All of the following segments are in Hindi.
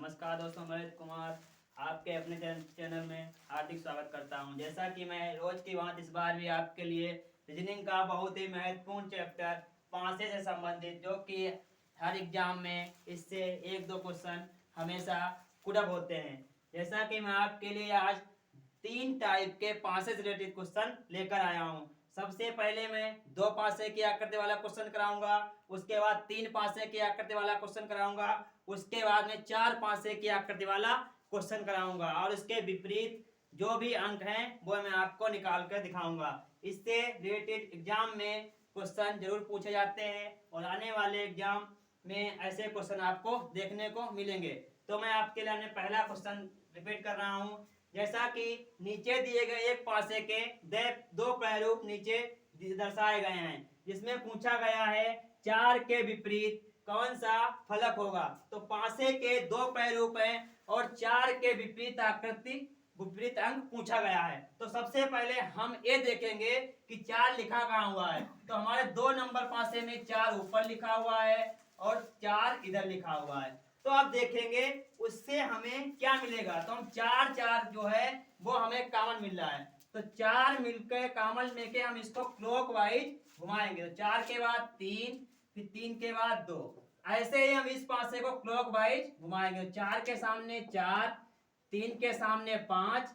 नमस्कार दोस्तों, मैं कुमार आपके अपने चैनल में हार्दिक स्वागत करता हूं। जैसा कि मैं रोज की बात इस बार भी आपके लिए रीजनिंग का बहुत ही महत्वपूर्ण चैप्टर पाँचे से संबंधित, जो कि हर एग्जाम में इससे एक दो क्वेश्चन हमेशा कुडअप होते हैं। जैसा कि मैं आपके लिए आज 3 टाइप के पाँचे से रिलेटेड क्वेश्चन लेकर आया हूँ। सबसे पहले मैं 2 पासे की आकृति वाला क्वेश्चन कराऊंगा, उसके बाद 3 पासे की आकृति वाला क्वेश्चन कराऊंगा, उसके बाद में 4 पासे की आकृति वाला क्वेश्चन कराऊंगा और इसके विपरीत जो भी अंक हैं वो मैं आपको निकाल कर दिखाऊंगा। इससे रिलेटेड एग्जाम में क्वेश्चन जरूर पूछे जाते हैं और आने वाले एग्जाम में ऐसे क्वेश्चन आपको देखने को मिलेंगे। तो मैं आपके लिए पहला क्वेश्चन रिपीट कर रहा हूँ। जैसा कि नीचे दिए गए एक पासे के दो प्रारूप नीचे दर्शाए गए हैं, जिसमें पूछा गया है 4 के विपरीत कौन सा फलक होगा। तो पासे के 2 प्रारूप हैं और 4 के विपरीत आकृति विपरीत अंक पूछा गया है। तो सबसे पहले हम ये देखेंगे कि 4 लिखा कहाँ हुआ है। तो हमारे 2 नंबर पासे में 4 ऊपर लिखा हुआ है और 4 इधर लिखा हुआ है। तो आप देखेंगे उससे हमें क्या मिलेगा। तो हम 4 जो है वो हमें कॉमन मिल रहा है। तो 4 मिलकर कॉमन लेके हम इसको क्लॉकवाइज घुमाएंगे। तो 4 के बाद 3, फिर 3 के बाद 2, ऐसे ही हम इस पासे को क्लॉकवाइज घुमाएंगे। 4 के सामने 4, 3 के सामने 5,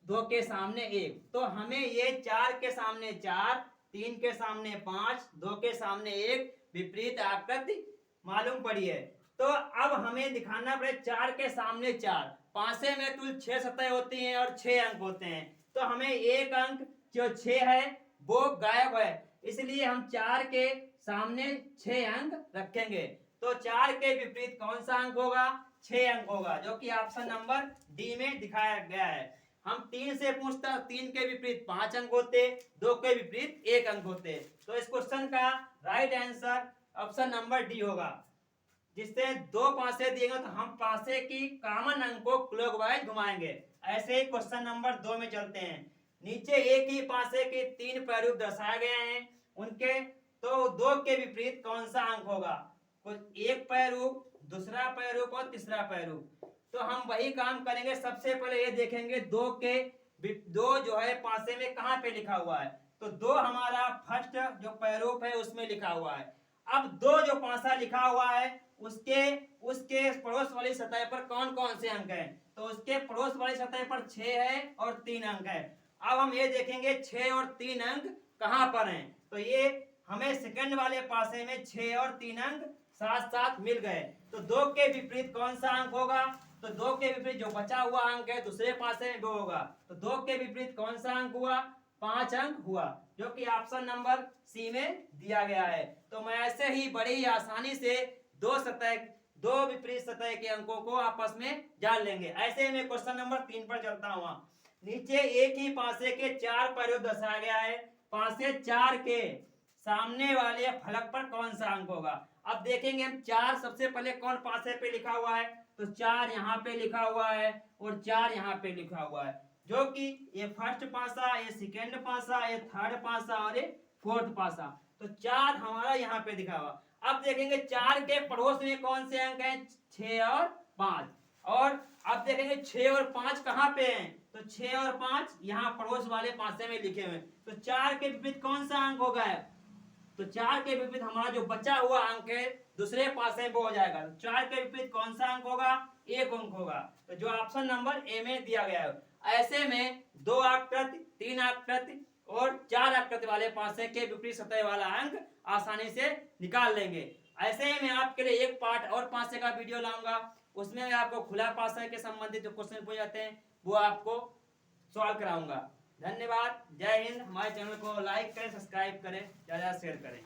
2 के सामने 1। तो हमें ये 4 के सामने 4, 3 के सामने 5, 2 के सामने 1 विपरीत आकृति मालूम पड़ी है। तो अब हमें दिखाना पड़े 4 के सामने 4। पासे में कुल 6 सतह होती हैं और 6 अंक होते हैं। तो हमें एक अंक जो 6 है वो गायब है, इसलिए हम 4 के सामने 6 अंक रखेंगे। तो 4 के विपरीत कौन सा अंक होगा? 6 अंक होगा, जो कि ऑप्शन नंबर डी में दिखाया गया है। हम 3 से पूछता, 3 के विपरीत 5 अंक होते, 2 के विपरीत 1 अंक होते। तो इस क्वेश्चन का right answer option number D होगा। जिससे 2 पासे दिएंगे तो हम पासे की कॉमन अंक को क्लॉकवाइज घुमाएंगे। ऐसे ही क्वेश्चन नंबर 2 में चलते हैं। नीचे एक ही पासे के 3 प्रारूप दर्शाए गए हैं, उनके तो 2 के विपरीत कौन सा अंक होगा? एक प्रारूप, दूसरा प्रारूप और तीसरा प्रारूप। तो हम वही काम करेंगे। सबसे पहले ये देखेंगे 2 जो है पासे में कहाँ पे लिखा हुआ है। तो 2 हमारा फर्स्ट जो प्रारूप है उसमें लिखा हुआ है। अब 2 जो पासा लिखा हुआ है उसके पड़ोस वाली सतह पर कौन कौन से अंक हैं। तो उसके पड़ोस वाली सतह पर 6 है और 3 अंक है। अब हम ये देखेंगे 6 और 3 अंक कहां पर हैं। तो ये हमें सेकंड वाले पासे में 6 और 3 अंक साथ साथ मिल गए। तो 2 के विपरीत कौन सा अंक होगा? तो 2 के विपरीत जो बचा हुआ अंक है दूसरे पासे में वो होगा। तो 2 के विपरीत कौन सा अंक हुआ? 5 अंक हुआ, जो कि ऑप्शन नंबर सी में दिया गया है। तो मैं ऐसे ही बड़ी ही आसानी से दो विपरीत सतह के अंकों को आपस में जान लेंगे। ऐसे में क्वेश्चन नंबर 3 पर चलता हूं। नीचे एक ही पासे के 4 प्रारूप दर्शाया गया है। पासे 4 के सामने वाले फलक पर कौन सा अंक होगा। अब देखेंगे हम 4 सबसे पहले कौन पासे पे लिखा हुआ है। तो 4 यहाँ पे लिखा हुआ है और 4 यहाँ पे लिखा हुआ है, जो कि ये फर्स्ट पासा, ये सेकेंड पासा, ये थर्ड पासा और ये फोर्थ पासा। तो 4 हमारा यहाँ पे दिखा हुआ। अब देखेंगे 4 के पड़ोस में कौन से अंक हैं? 6 और 5। और अब देखेंगे 6 और 5 कहाँ पे हैं। तो 6 और 5 यहाँ पड़ोस वाले पासे में लिखे हुए। तो 4 के विपरीत कौन सा अंक होगा? तो 4 के विपरीत हमारा जो बचा हुआ अंक है दूसरे पासे में वो हो जाएगा। तो 4 के विपरीत कौन सा अंक होगा? 1 अंक होगा। तो जो ऑप्शन नंबर ए में दिया गया है। ऐसे में 2 आकृति, 3 आकृति और 4 आकृति वाले पासे के विपरीत सतह वाला अंक आसानी से निकाल लेंगे। ऐसे ही मैं आपके लिए एक पार्ट और पासे का वीडियो लाऊंगा, उसमें मैं आपको खुला पासे के संबंधित जो क्वेश्चन पूछे जाते हैं वो आपको सॉल्व कराऊंगा। धन्यवाद, जय हिंद। हमारे चैनल को लाइक करें, सब्सक्राइब करें, ज़्यादा शेयर करें।